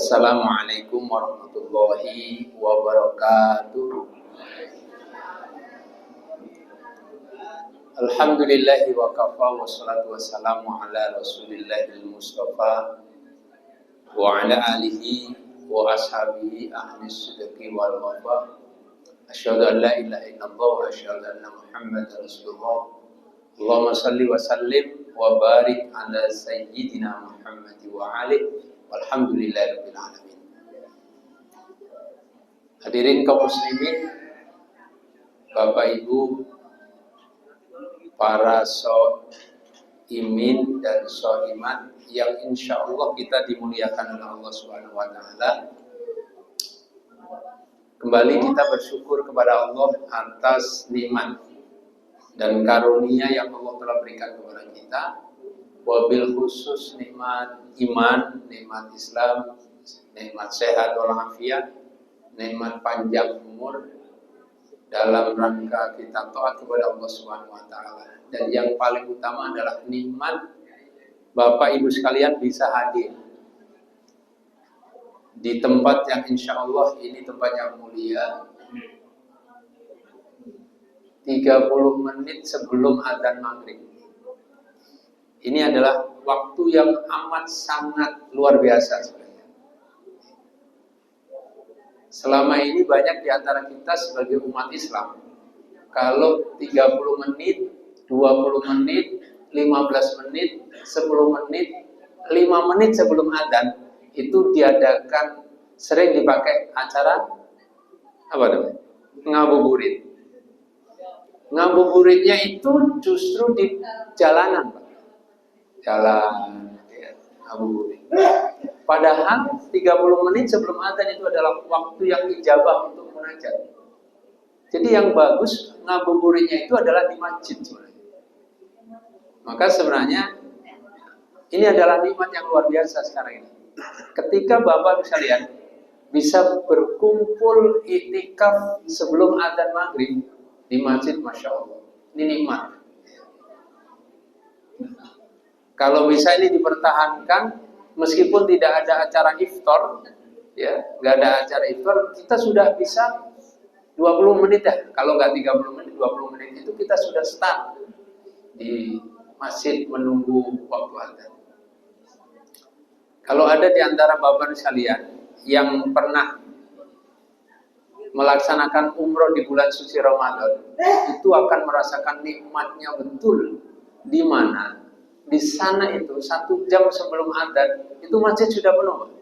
Wassalamualaikum warahmatullahi wabarakatuh. Alhamdulillahi wa kafa wassalatu wassalamu ala rasulillahil mustafa wa ala alihi wa ashabihi ahli sidqi wal wafa. Asyhadu an la ilaha illallah wa asyhadu anna Muhammadar Rasulullah. Allahumma salli wa sallim wa barik ala sayyidina Muhammad wa alihi walhamdulillahirabbil alamin. Hadirin kaum muslimin, Bapak Ibu, para imin dan iman yang insya Allah kita dimuliakan oleh Allah Subhanahu wa Ta'ala. Kembali kita bersyukur kepada Allah atas nikmat dan karunia yang Allah telah berikan kepada kita. Wabil khusus nikmat iman, nikmat Islam, nikmat sehat walafiat, nikmat panjang umur dalam rangka kita taat kepada Allah Subhanahu wa Ta'ala. Dan yang paling utama adalah nikmat Bapak Ibu sekalian bisa hadir di tempat yang insya Allah ini tempat yang mulia. 30 menit sebelum adzan maghrib. Ini adalah waktu yang amat sangat luar biasa sebenarnya. Selama ini banyak di antara kita sebagai umat Islam, kalau 30 menit, 20 menit, 15 menit, 10 menit, 5 menit sebelum adzan itu diadakan, sering dipakai acara apa namanya? Ngabuburit. Ngabuburitnya itu justru di jalanan, Pak. Jalan ya, ngabuburit. Padahal 30 menit sebelum adzan itu adalah waktu yang ijabah untuk munajat. Jadi yang bagus ngabuburitnya itu adalah di masjid sebenarnya. Maka sebenarnya ini adalah nikmat yang luar biasa sekarang ini. Ketika Bapak bisa lihat bisa berkumpul itikaf sebelum adzan maghrib di masjid, masya Allah, ini nikmat. Kalau bisa ini dipertahankan, meskipun tidak ada acara iftar, ya, nggak ada acara iftar, kita sudah bisa 20 menit ya. Kalau nggak 30 menit, 20 menit itu kita sudah start di masjid menunggu waktu adzan. Kalau ada di antara Bapak sekalian yang pernah melaksanakan umroh di bulan suci Ramadan, itu akan merasakan nikmatnya betul, di mana di sana itu 1 jam sebelum adzan itu masjid sudah penuh.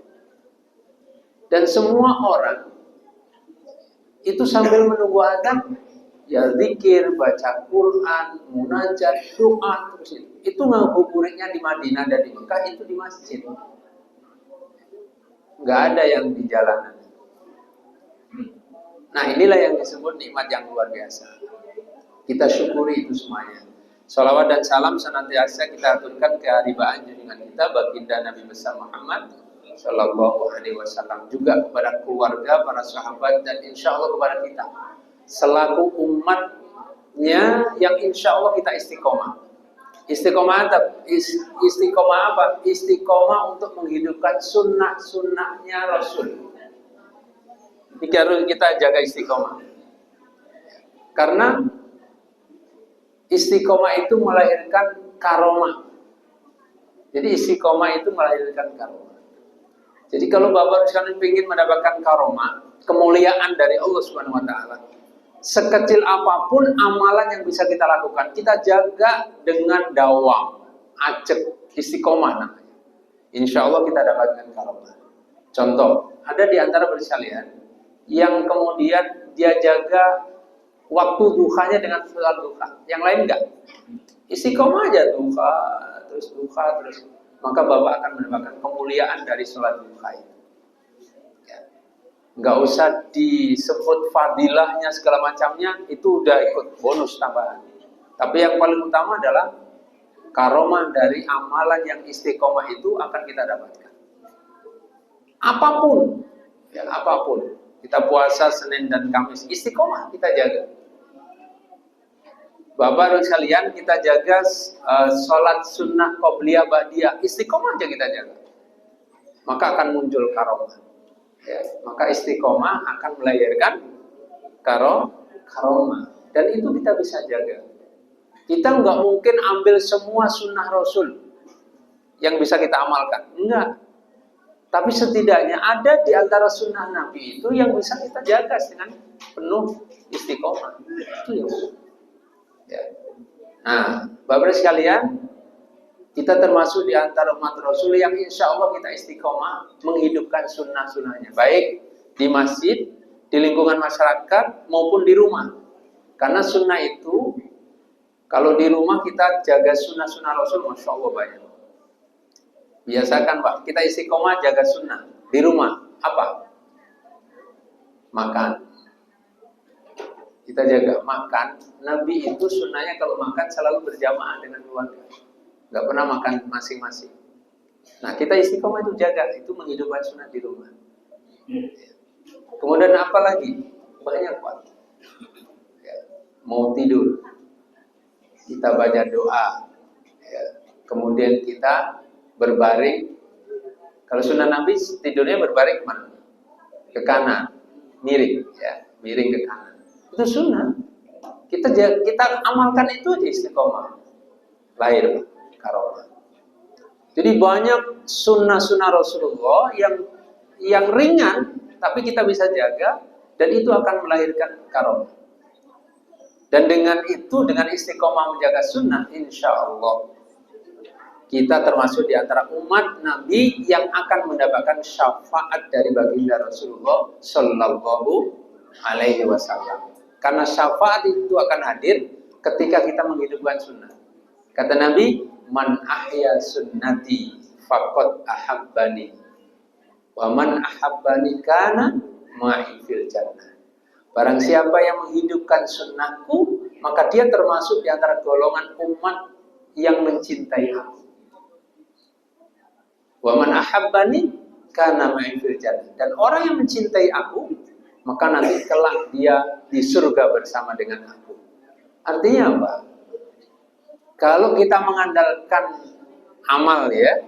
Dan semua orang itu sambil menunggu adzan ya zikir, baca Quran, munajat, doa terus itu. Itu ngabuburitnya di Madinah dan di Mekah itu di masjid. Enggak ada yang di jalanan. Nah, inilah yang disebut nikmat yang luar biasa. Kita syukuri itu semuanya. Salawat dan salam senantiasa kita aturkan ke haribaan junjungan kita baginda Nabi besar Muhammad Sallallahu Alaihi Wasallam, juga kepada keluarga, para sahabat, dan insya Allah kepada kita selaku umatnya yang insya Allah kita istiqomah. Istiqomah apa? Istiqomah untuk menghidupkan sunnah-sunnahnya Rasul. Ini harus kita jaga istiqomah. Karena istiqomah itu melahirkan karomah. Jadi istiqomah itu melahirkan karomah. Jadi kalau Bapak sekalian ingin mendapatkan karomah, kemuliaan dari Allah Subhanahu wa Ta'ala, sekecil apapun amalan yang bisa kita lakukan, kita jaga dengan dawam, ajak, istiqomah namanya. Insya Allah kita dapatkan karomah. Contoh, ada di antara sekalian yang kemudian dia jaga waktu duhanya dengan sholat duha, yang lain enggak. Istiqomah aja duha, terus. Maka Bapak akan mendapatkan kemuliaan dari sholat duha itu. Ya. Enggak usah disebut fadilahnya segala macamnya, itu udah ikut bonus tambahan. Tapi yang paling utama adalah karomah dari amalan yang istiqomah itu akan kita dapatkan. Apapun, ya apapun. Kita puasa Senin dan Kamis, istiqomah kita jaga. Bapak dan sekalian, kita jaga sholat sunnah qobliyah ba'diyah, istiqomah aja kita jaga. maka akan muncul karomah. Ya, maka istiqomah akan melahirkan karomah. Dan itu kita bisa jaga. Kita nggak mungkin ambil semua sunnah Rasul yang bisa kita amalkan. Enggak. Tapi setidaknya ada di antara sunnah Nabi itu yang bisa kita jaga dengan penuh istiqomah. Itu yang. Ya. Nah, Bapak sekalian, kita termasuk di antara umat Rasul yang insya Allah kita istiqomah menghidupkan sunnah-sunnahnya. Baik di masjid, di lingkungan masyarakat, maupun di rumah. Karena sunnah itu, kalau di rumah kita jaga sunnah-sunnah Rasul, Masya Allah banyak. Biasakan Pak, kita istiqomah jaga sunnah. Di rumah, apa? Makan. Kita jaga makan. Nabi itu sunnahnya kalau makan selalu berjamaah dengan keluarga. Nggak pernah makan masing-masing. Nah, kita istiqomah itu jaga, itu menghidupkan sunnah di rumah. Kemudian apa lagi? Banyak Pak. Ya, mau tidur, kita baca doa. Ya, kemudian kita berbaring. Kalau sunnah Nabi tidurnya berbaring kemana? Ke kanan, miring, ya, miring ke kanan. Itu sunnah. Kita amalkan itu aja istiqomah. Lahir karomah. Jadi banyak sunnah-sunnah Rasulullah yang ringan, tapi kita bisa jaga, dan itu akan melahirkan karomah. Dan dengan itu, dengan istiqomah menjaga sunnah, insya Allah kita termasuk di antara umat Nabi yang akan mendapatkan syafaat dari baginda Rasulullah Sallallahu Alaihi Wasallam. Karena syafaat itu akan hadir ketika kita menghidupkan sunnah. Kata Nabi, man ahya sunnati faqad ahabbani, wa man ahabbani kana ma'i fil jannah. Barang siapa yang menghidupkan sunnahku, maka dia termasuk di antara golongan umat yang mencintai aku. Wa man ahabbani kana ma'i fil jannah. Dan orang yang mencintai aku, maka nanti kelak dia di surga bersama dengan aku. Artinya apa? Kalau kita mengandalkan amal ya,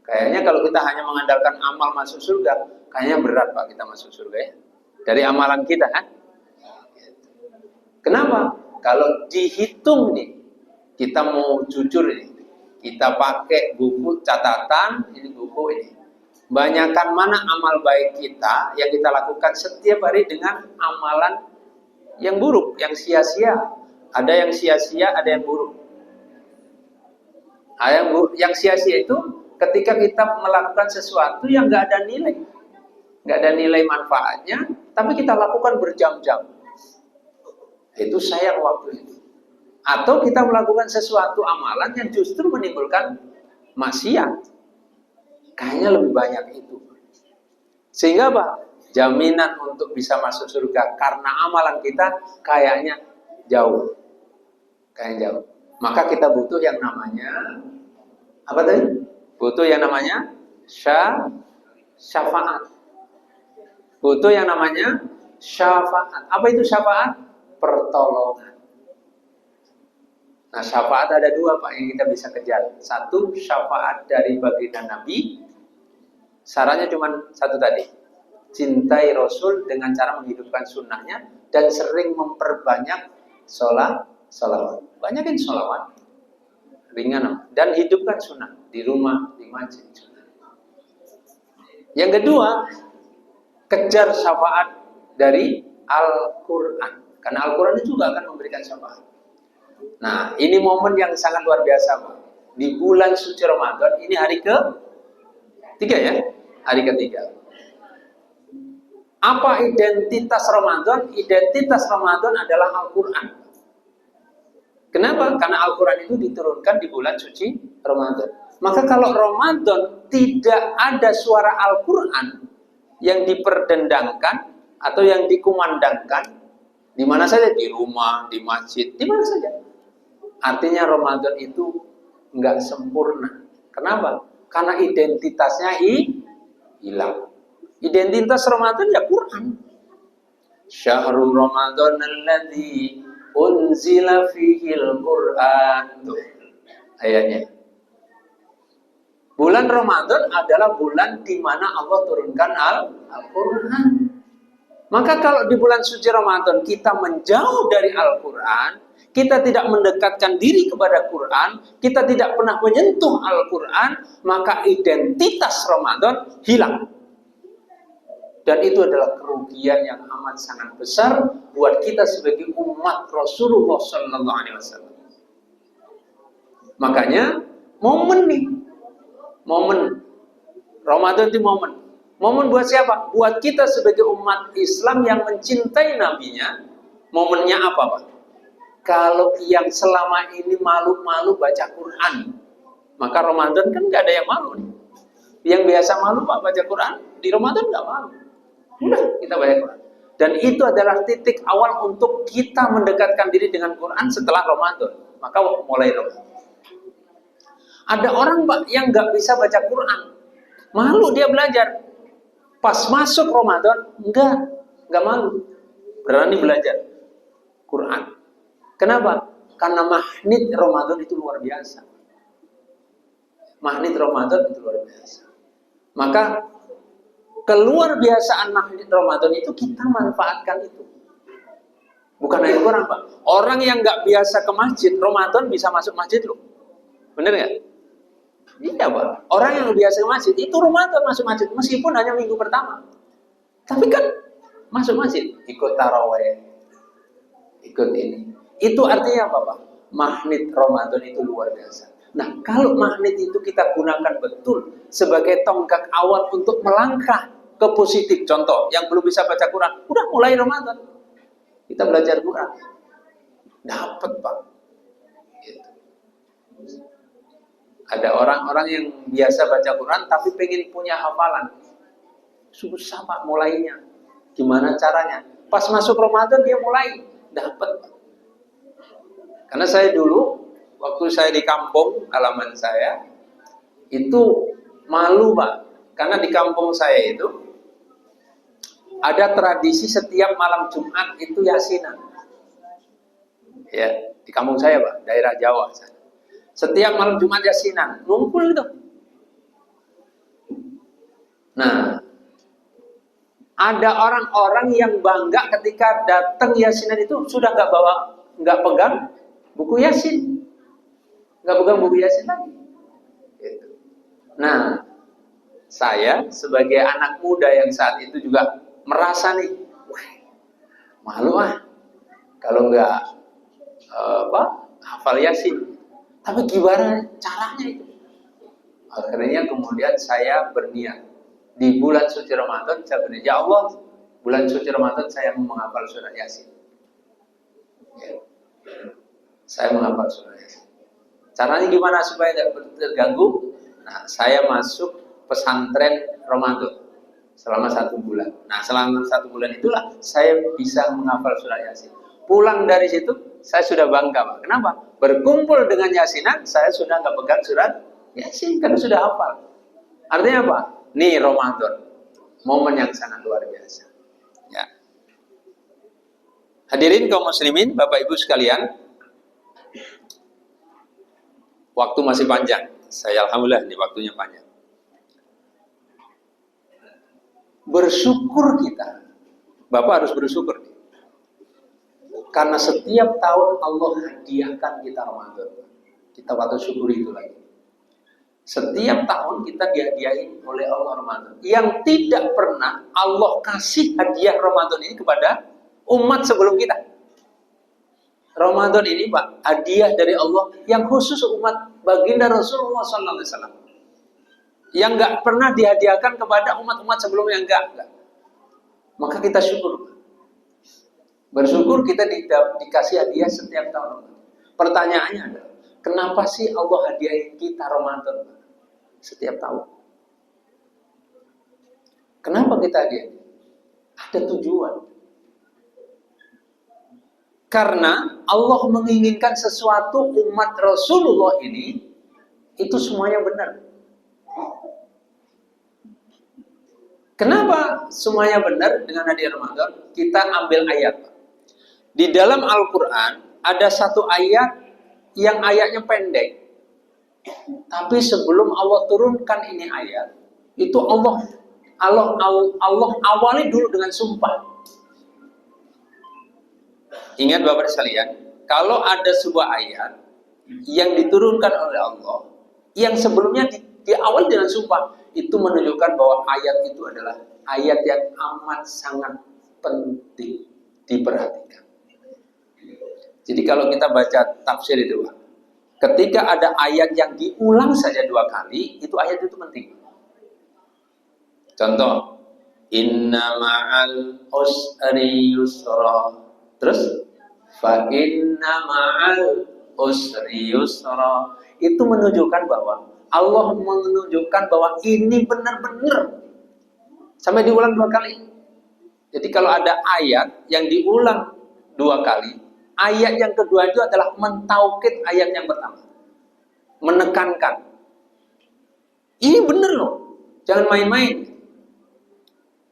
kayaknya kalau kita hanya mengandalkan amal masuk surga, kayaknya berat Pak kita masuk surga ya. Dari amalan kita kan? Kenapa? Kalau dihitung nih, kita mau jujur nih, kita pakai buku catatan, ini buku ini. Banyakkan mana amal baik kita yang kita lakukan setiap hari dengan amalan yang buruk, yang sia-sia. Ada yang sia-sia, ada yang buruk. Yang sia-sia itu ketika kita melakukan sesuatu yang nggak ada nilai, nggak ada nilai manfaatnya, tapi kita lakukan berjam-jam. Itu sayang waktu itu. Atau kita melakukan sesuatu amalan yang justru menimbulkan maksiat. Kayaknya lebih banyak itu. Sehingga apa? Jaminan untuk bisa masuk surga karena amalan kita kayaknya jauh. Kayaknya jauh. Maka kita butuh yang namanya apa tadi? Butuh yang namanya syafaat. Butuh yang namanya syafaat. Apa itu syafaat? Pertolongan. Nah, syafaat ada dua Pak yang kita bisa kejar. Satu, syafaat dari baginda Nabi. Syaratnya cuma satu tadi. Cintai Rasul dengan cara menghidupkan sunnahnya dan sering memperbanyak sholawat. Banyakin sholawat. Ringan. Dan hidupkan sunnah di rumah, di masjid. Yang kedua, kejar syafaat dari Al-Quran. Karena Al-Quran itu juga akan memberikan syafaat. Nah, ini momen yang sangat luar biasa, Pak. Di bulan suci Ramadan, ini hari ke-3 ya? Hari ke-3. Apa identitas Ramadan? Identitas Ramadan adalah Al-Quran. Kenapa? Karena Al-Quran itu diturunkan di bulan suci Ramadan. Maka kalau Ramadan tidak ada suara Al-Quran yang diperdendangkan atau yang dikumandangkan, di mana saja, di rumah, di masjid, di mana saja. Artinya Ramadan itu nggak sempurna. Kenapa? Karena identitasnya hilang. Identitas Ramadan ya Quran. Syahrul Ramadan alladzi unzila fihil Quran. Tuh ayatnya. Bulan Ramadan adalah bulan di mana Allah turunkan Al-Quran. Maka kalau di bulan suci Ramadan kita menjauh dari Al-Quran, kita tidak mendekatkan diri kepada Quran, kita tidak pernah menyentuh Al-Quran, maka identitas Ramadan hilang. Dan itu adalah kerugian yang amat sangat besar buat kita sebagai umat Rasulullah SAW. Makanya momen nih, momen Ramadan itu momen buat siapa? Buat kita sebagai umat Islam yang mencintai nabinya. Momennya apa, Pak? Kalau yang selama ini malu-malu baca Quran, maka Ramadan kan nggak ada yang malu nih. Yang biasa malu Pak baca Quran, di Ramadan nggak malu. Udah, kita baca Quran. Dan itu adalah titik awal untuk kita mendekatkan diri dengan Quran setelah Ramadan. Maka mulai Ramadan. Ada orang Pak yang nggak bisa baca Quran, malu dia belajar. Pas masuk Ramadan, nggak malu, berani belajar Quran. Kenapa? Karena magnet Ramadan itu luar biasa. Magnet Ramadan itu luar biasa. Maka keluar biasaan magnet Ramadan itu kita manfaatkan itu. Bukan hanya orang, Pak. Orang yang nggak biasa ke masjid, Ramadan bisa masuk masjid loh. Bener nggak? Iya, Pak. Orang yang biasa ke masjid, itu Ramadan masuk masjid. Meskipun hanya minggu pertama. Tapi kan masuk masjid. Ikut taraweh. Ikut ini. Itu artinya apa, Pak? Magnet Ramadan itu luar biasa. Nah, kalau magnet itu kita gunakan betul sebagai tonggak awal untuk melangkah ke positif. Contoh, yang belum bisa baca Quran, udah mulai Ramadan. Kita belajar Quran. Dapat, Pak. Gitu. Ada orang-orang yang biasa baca Quran tapi pengen punya hafalan. Susah, Pak, mulainya. Gimana caranya? Pas masuk Ramadan dia mulai. Dapat. Karena saya dulu, waktu saya di kampung, halaman saya, itu malu, Pak. Karena di kampung saya itu, ada tradisi setiap malam Jumat itu yasinan. Ya, di kampung saya, Pak, daerah Jawa. Setiap malam Jumat yasinan, ngumpul itu. Nah, ada orang-orang yang bangga ketika datang yasinan itu sudah nggak pegang buku yasin, nggak pegang buku yasin lagi. Nah, saya sebagai anak muda yang saat itu juga merasa nih, wah, malu kalau nggak hafal yasin. Tapi gimana caranya itu? Akhirnya kemudian saya berniat di bulan suci Ramadan, saya berniat, ya Allah, bulan suci Ramadan saya mau menghafal surat yasin. Ya. Saya menghafal surat yasin. Caranya gimana supaya tidak terganggu? Nah, saya masuk pesantren Ramadan selama 1 bulan. Nah, selama 1 bulan itulah saya bisa menghafal surat yasin. Pulang dari situ, saya sudah bangga, Pak. Kenapa? Berkumpul dengan yasinan, saya sudah nggak pegang surat yasin, karena sudah hafal. Artinya apa? Nih Ramadan, momen yang sangat luar biasa. Ya. Hadirin kaum muslimin, Bapak Ibu sekalian, waktu masih panjang. Saya alhamdulillah ini waktunya panjang. Bersyukur kita. Bapak harus bersyukur. Karena setiap tahun Allah hadiahkan kita Ramadan. Kita patut syukuri itu lagi. Setiap tahun kita dihadiahin oleh Allah Ramadan. Yang tidak pernah Allah kasih hadiah Ramadan ini kepada umat sebelum kita. Ramadan ini, Pak, hadiah dari Allah yang khusus umat baginda Rasulullah SAW. Yang nggak pernah dihadiahkan kepada umat-umat sebelumnya, enggak. Maka kita syukur. Bersyukur kita dikasih hadiah setiap tahun. Pertanyaannya adalah, kenapa sih Allah hadiahin kita Ramadan setiap tahun? Kenapa kita hadiahin? Ada tujuan. Karena Allah menginginkan sesuatu umat Rasulullah ini, itu semuanya benar. Kenapa semuanya benar dengan hadiah Ramadan? Kita ambil ayat. Di dalam Al-Quran ada satu ayat yang ayatnya pendek. Tapi sebelum Allah turunkan ini ayat, itu Allah awali dulu dengan sumpah. Ingat Bapak sekalian, kalau ada sebuah ayat yang diturunkan oleh Allah, yang sebelumnya diawali dengan sumpah, itu menunjukkan bahwa ayat itu adalah ayat yang amat sangat penting diperhatikan. Jadi kalau kita baca tafsir itu, ketika ada ayat yang diulang saja 2 kali, itu ayat itu penting. Contoh, inna ma'al usri yusra. Terus, fa inna ma'al usri yusra. Itu menunjukkan bahwa Allah menunjukkan bahwa ini benar-benar. Sampai diulang 2 kali. Jadi kalau ada ayat yang diulang 2 kali, ayat yang kedua itu adalah mentaukid ayat yang pertama. Menekankan. Ini benar loh. Jangan main-main.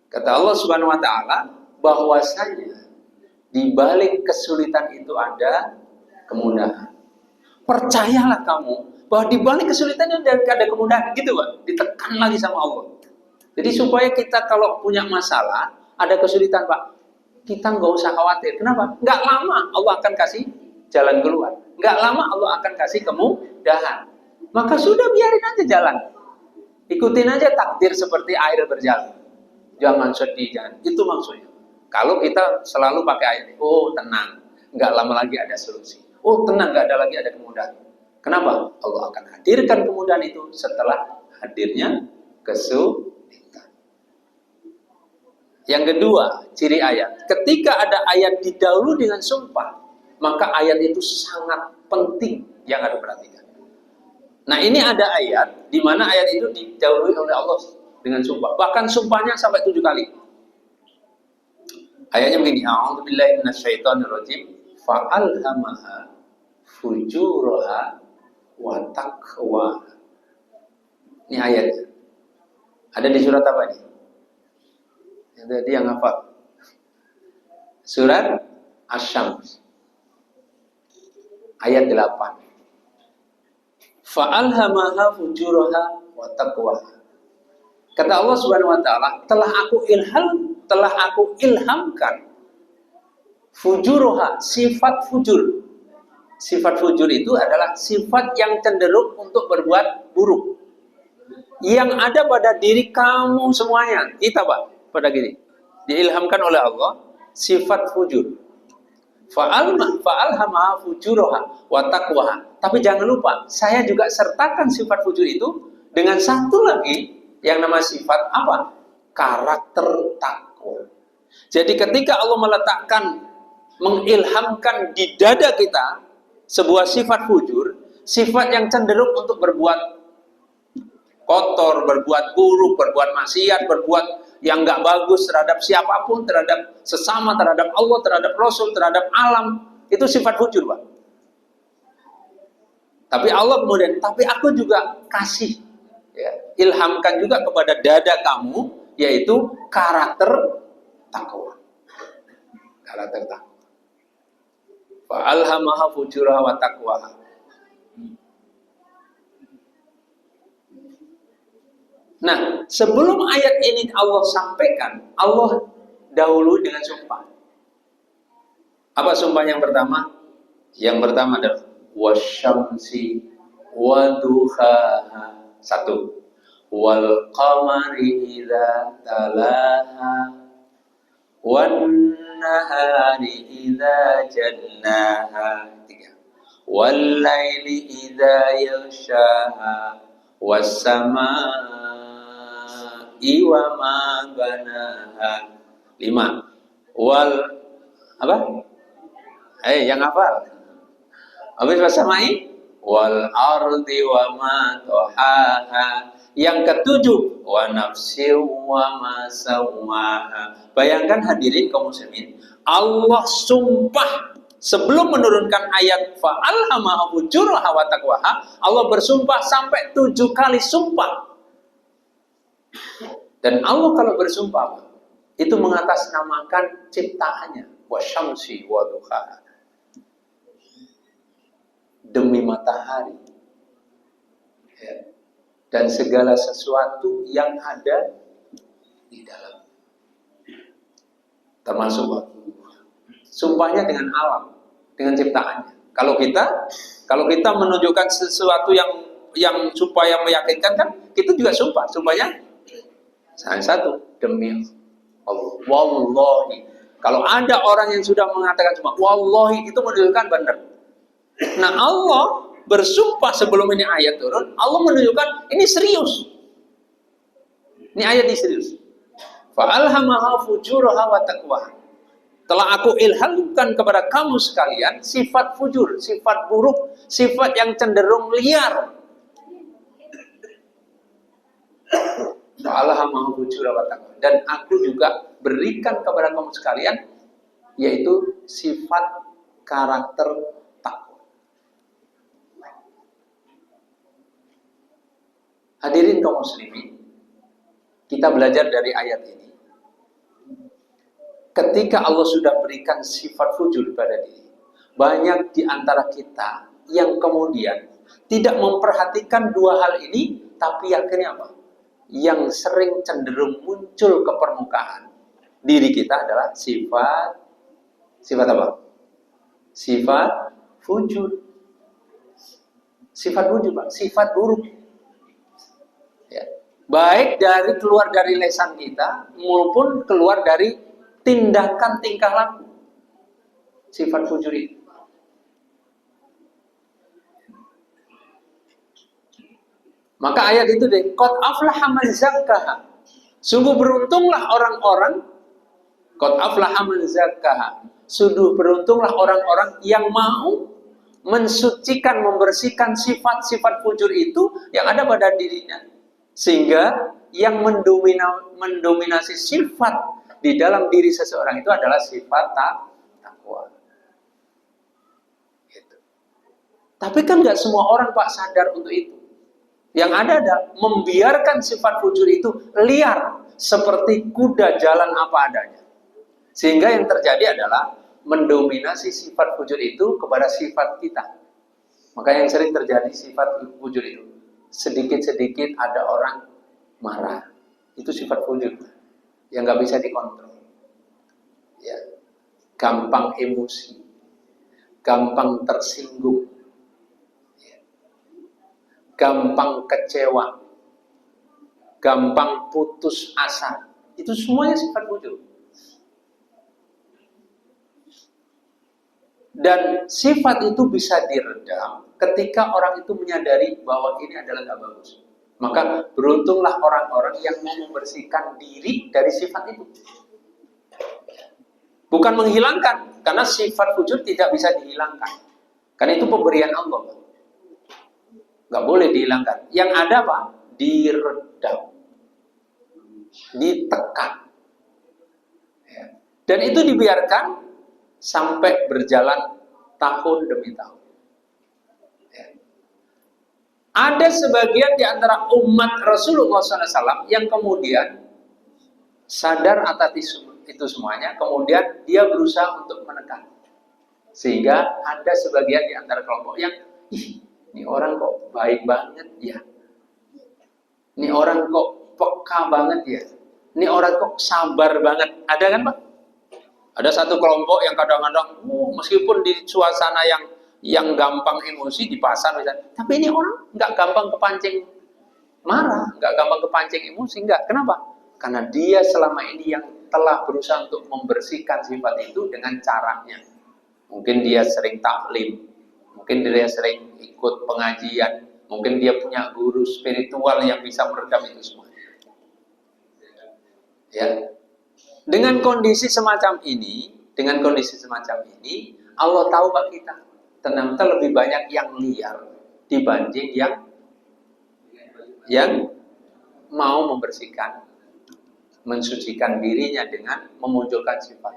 Kata Allah Subhanahu wa taala bahwasanya di balik kesulitan itu ada kemudahan. Percayalah kamu bahwa di balik kesulitan itu ada kemudahan, gitu Pak. Ditekan lagi sama Allah. Jadi supaya kita kalau punya masalah, ada kesulitan Pak, kita nggak usah khawatir. Kenapa? Nggak lama Allah akan kasih jalan keluar. Nggak lama Allah akan kasih kemudahan. Maka sudah biarin aja jalan. Ikutin aja takdir seperti air berjalan. Jangan sedih, jangan. Itu maksudnya. Kalau kita selalu pakai ayat, oh tenang, nggak lama lagi ada solusi. Oh tenang, nggak ada lagi ada kemudahan. Kenapa? Allah akan hadirkan kemudahan itu setelah hadirnya kesulitan. Yang kedua, ciri ayat. Ketika ada ayat didahului dengan sumpah, maka ayat itu sangat penting yang harus diperhatikan. Nah ini ada ayat, di mana ayat itu didahului oleh Allah dengan sumpah. Bahkan sumpahnya sampai 7 kali. Ayatnya begini, a'udzubillahi minasyaitonirrajim, fa'alhamaha fujuraha wa taqwa. Ini ayatnya. Ada di surat apa ini? Jadi yang hafal. Surat Asy-Syams. Ayat 8. Fa'alhamaha fujuraha wa taqwa. Kata Allah Subhanahu wa taala, telah aku ilhamkan fujuruha, sifat fujur. Sifat fujur itu adalah sifat yang cenderung untuk berbuat buruk. Yang ada pada diri kamu semuanya. Kita Pak, pada gini. Diilhamkan oleh Allah sifat fujur. Fa'alhamaha fujuruha wa taqwaha. Tapi jangan lupa, saya juga sertakan sifat fujur itu dengan satu lagi yang nama sifat apa? Karakter takwa. Jadi ketika Allah mengilhamkan di dada kita sebuah sifat fujur, sifat yang cenderung untuk berbuat kotor, berbuat buruk, berbuat maksiat, berbuat yang nggak bagus terhadap siapapun, terhadap sesama, terhadap Allah, terhadap Rasul, terhadap alam, itu sifat fujur, Pak. Tapi Allah kemudian, tapi aku juga kasih, ya, ilhamkan juga kepada dada kamu, yaitu karakter takwa. Karakter takwa. Fa'alhamaha fujuraha wa taqwaha. Nah, sebelum ayat ini Allah sampaikan, Allah dahulu dengan sumpah. Apa sumpah yang pertama? Yang pertama adalah wasyamsi wa duhaha. 1. Wal qamari idza talaha wan nahari idza jannaha. 3. Wal laili idza yaghshaha was samaa'i wa ma banaha. 5. Wal apa? Yang hafal. Habis was samaa'i wal ardi wa ma tahaha. Yang ke-7, wa nafsi wa ma sawwaha. Bayangkan hadirin kaum muslimin, Allah sumpah sebelum menurunkan ayat fa'alhamaha fujuraha wa taqwaha, Allah bersumpah sampai 7 kali sumpah. Dan Allah kalau bersumpah itu mengatasnamakan ciptaannya, wasyamsi wa duhaha. Demi matahari Ya. Dan segala sesuatu yang ada di dalam, termasuk waktu. Sumpahnya dengan alam, dengan ciptaannya. Kalau kita menunjukkan sesuatu yang supaya meyakinkan kan, kita juga sumpahnya hanya satu, demi Allah. Wallahi. Kalau ada orang yang sudah mengatakan cuma wallahi, itu menunjukkan benar. Nah, Allah bersumpah sebelum ini ayat turun, Allah menunjukkan ini serius. Ini ayat ini serius. Fa'alhamaha fujuraha wa taqwaha. Telah aku ilhamkan kepada kamu sekalian sifat fujur, sifat buruk, sifat yang cenderung liar. Fa'alhamaha fujuraha wa taqwaha. Dan aku juga berikan kepada kamu sekalian yaitu sifat karakter takwa. Hadirin kaum muslimin, kita belajar dari ayat ini. Ketika Allah sudah berikan sifat fujur pada diri, banyak di antara kita yang kemudian tidak memperhatikan dua hal ini, tapi akhirnya apa? Yang sering cenderung muncul ke permukaan diri kita adalah sifat apa? Sifat fujur. Sifat fujur, Pak. Sifat buruk. Ya. Baik keluar dari lisan kita maupun keluar dari tindakan tingkah laku. Sifat fujur itu. Maka ayat itu deh, qad aflaha man zakkaha. Sungguh beruntunglah orang-orang, qad aflaha man zakkaha. Sungguh beruntunglah orang-orang yang mau mensucikan, membersihkan sifat-sifat fujur itu yang ada pada dirinya. Sehingga yang mendominasi sifat di dalam diri seseorang itu adalah sifat takwa. Gitu. Tapi kan nggak semua orang Pak sadar untuk itu. Yang ada membiarkan sifat fujur itu liar seperti kuda jalan apa adanya. Sehingga yang terjadi adalah mendominasi sifat fujur itu kepada sifat kita. Maka yang sering terjadi sifat fujur itu sedikit-sedikit ada orang marah. Itu sifat fujur yang nggak bisa dikontrol, ya, gampang emosi, gampang tersinggung, ya, gampang kecewa, gampang putus asa, itu semuanya sifat fujur. Dan sifat itu bisa diredam ketika orang itu menyadari bahwa ini adalah nggak bagus. Maka beruntunglah orang-orang yang mau membersihkan diri dari sifat itu. Bukan menghilangkan, karena sifat fujur tidak bisa dihilangkan. Karena itu pemberian Allah. Gak boleh dihilangkan. Yang ada apa? Diredam. Ditekan. Dan itu dibiarkan sampai berjalan tahun demi tahun. Ada sebagian di antara umat Rasulullah SAW yang kemudian sadar atas itu semuanya, kemudian dia berusaha untuk menekan. Sehingga ada sebagian di antara kelompok yang, ini orang kok baik banget ya. Ini orang kok peka banget ya. Ini orang kok sabar banget. Ada kan Pak? Ada satu kelompok yang kadang-kadang, meskipun di suasana yang gampang emosi di pasar misalnya, tapi ini orang nggak gampang kepancing marah, nggak gampang kepancing emosi, nggak. Kenapa? Karena dia selama ini yang telah berusaha untuk membersihkan sifat itu dengan caranya. Mungkin dia sering taklim, mungkin dia sering ikut pengajian, mungkin dia punya guru spiritual yang bisa meredam itu semua. Ya, dengan kondisi semacam ini, Allah tahu Pak kita. Ternyata lebih banyak yang liar dibanding yang mau membersihkan, mensucikan dirinya dengan memunculkan sifat.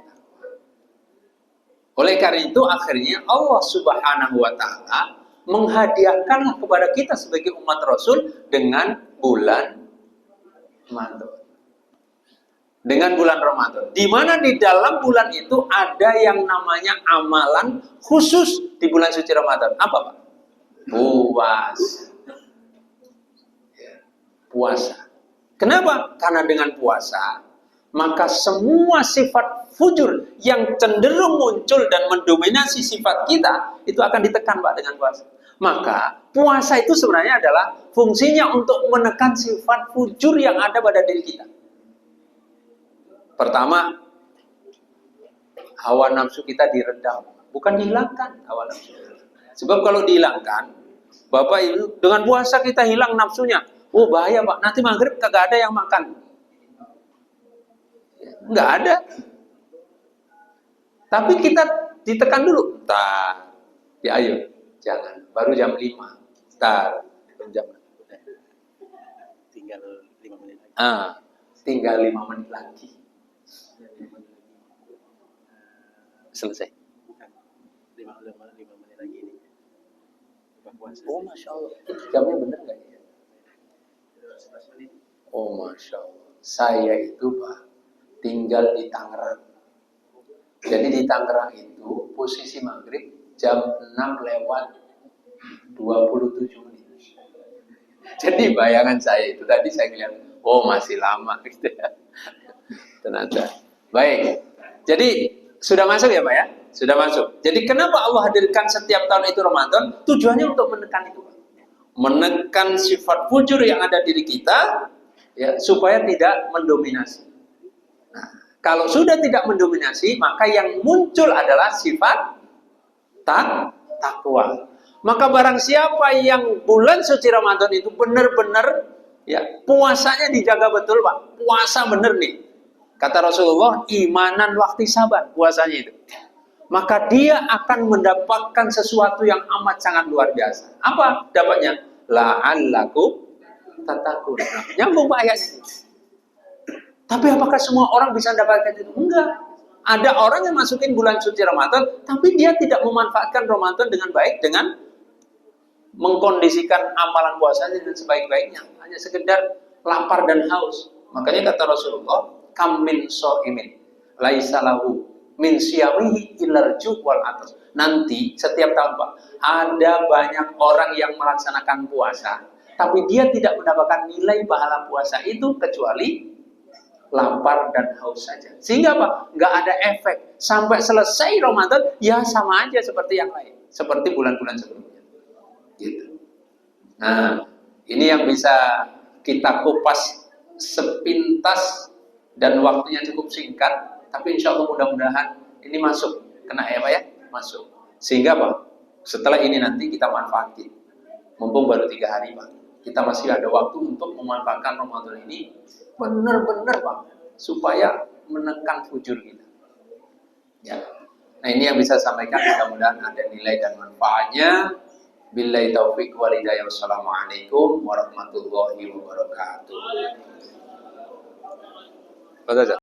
Oleh karena itu akhirnya Allah Subhanahu wa Ta'ala menghadiahkanlah kepada kita sebagai umat Rasul dengan bulan Ramadan. Dengan bulan Ramadan, di mana di dalam bulan itu ada yang namanya amalan khusus di bulan suci Ramadan. Apa Pak? Puasa. puasa. Kenapa? Karena dengan puasa, maka semua sifat fujur yang cenderung muncul dan mendominasi sifat kita, itu akan ditekan Pak dengan puasa. Maka puasa itu sebenarnya adalah fungsinya untuk menekan sifat fujur yang ada pada diri kita. Pertama, hawa nafsu kita diredam, bukan dihilangkan hawa nafsu. Sebab kalau dihilangkan, Bapak Ibu, dengan puasa kita hilang nafsunya. Oh bahaya Pak, nanti maghrib kagak ada yang makan. Nggak ada. Tapi kita ditekan dulu. Bentar. Ya ayo, jangan. Baru jam 5. Bentar. Jam. Tinggal 5 menit lagi. Tinggal 5 menit lagi. Selesai. Bukan. 5 menit lagi ini. Buka puasa. Oh Masya Allah. Jamnya bener nggak ya? 11 menit. Oh Masya Allah. Saya itu Pak, tinggal di Tangerang. Jadi di Tangerang itu posisi maghrib jam 6 lewat 27 menit. Jadi bayangan saya itu tadi saya lihat, oh masih lama gitu ya. Ternyata. Baik. Jadi sudah masuk ya Pak ya? Sudah masuk. Jadi kenapa Allah hadirkan setiap tahun itu Ramadan? Tujuannya untuk menekan itu Pak. Menekan sifat fujur yang ada di diri kita, ya, supaya tidak mendominasi. Nah, kalau sudah tidak mendominasi, maka yang muncul adalah sifat takwa. Maka barang siapa yang bulan suci Ramadan itu benar-benar ya puasanya dijaga betul Pak. Puasa benar nih. Kata Rasulullah, imanan waktu saban puasanya itu. Maka dia akan mendapatkan sesuatu yang amat sangat luar biasa. Apa dapatnya? La'allakum tattaqun. Nyambung Pak ayatnya. Tapi apakah semua orang bisa mendapatkan itu? Enggak. Ada orang yang masukin bulan suci Ramadan, tapi dia tidak memanfaatkan Ramadan dengan baik, dengan mengkondisikan amalan puasanya dengan sebaik-baiknya. Hanya sekedar lapar dan haus. Makanya kata Rasulullah, kam min sha'imin laisa lahu min siyamihi illal ju' wal atas. Nanti setiap tahun Pak, ada banyak orang yang melaksanakan puasa, tapi dia tidak mendapatkan nilai pahala puasa itu kecuali lapar dan haus saja. Sehingga apa? Nggak ada efek. Sampai selesai Ramadan, ya sama aja seperti yang lain. Seperti bulan-bulan sebelumnya. Gitu. Nah, ini yang bisa kita kupas sepintas dan waktunya cukup singkat. Tapi insya Allah mudah-mudahan ini masuk. Kena ya Pak ya? Masuk. Sehingga Pak, setelah ini nanti kita manfaatin. Mumpung baru 3 hari Pak. Kita masih ada waktu untuk memanfaatkan Ramadan ini benar-benar Pak, supaya menekan fujur kita. Ya. Nah ini yang bisa sampaikan, mudah-mudahan ada nilai dan manfaatnya. Billahi taufiq wal hidayah. Wassalamualaikum warahmatullahi wabarakatuh.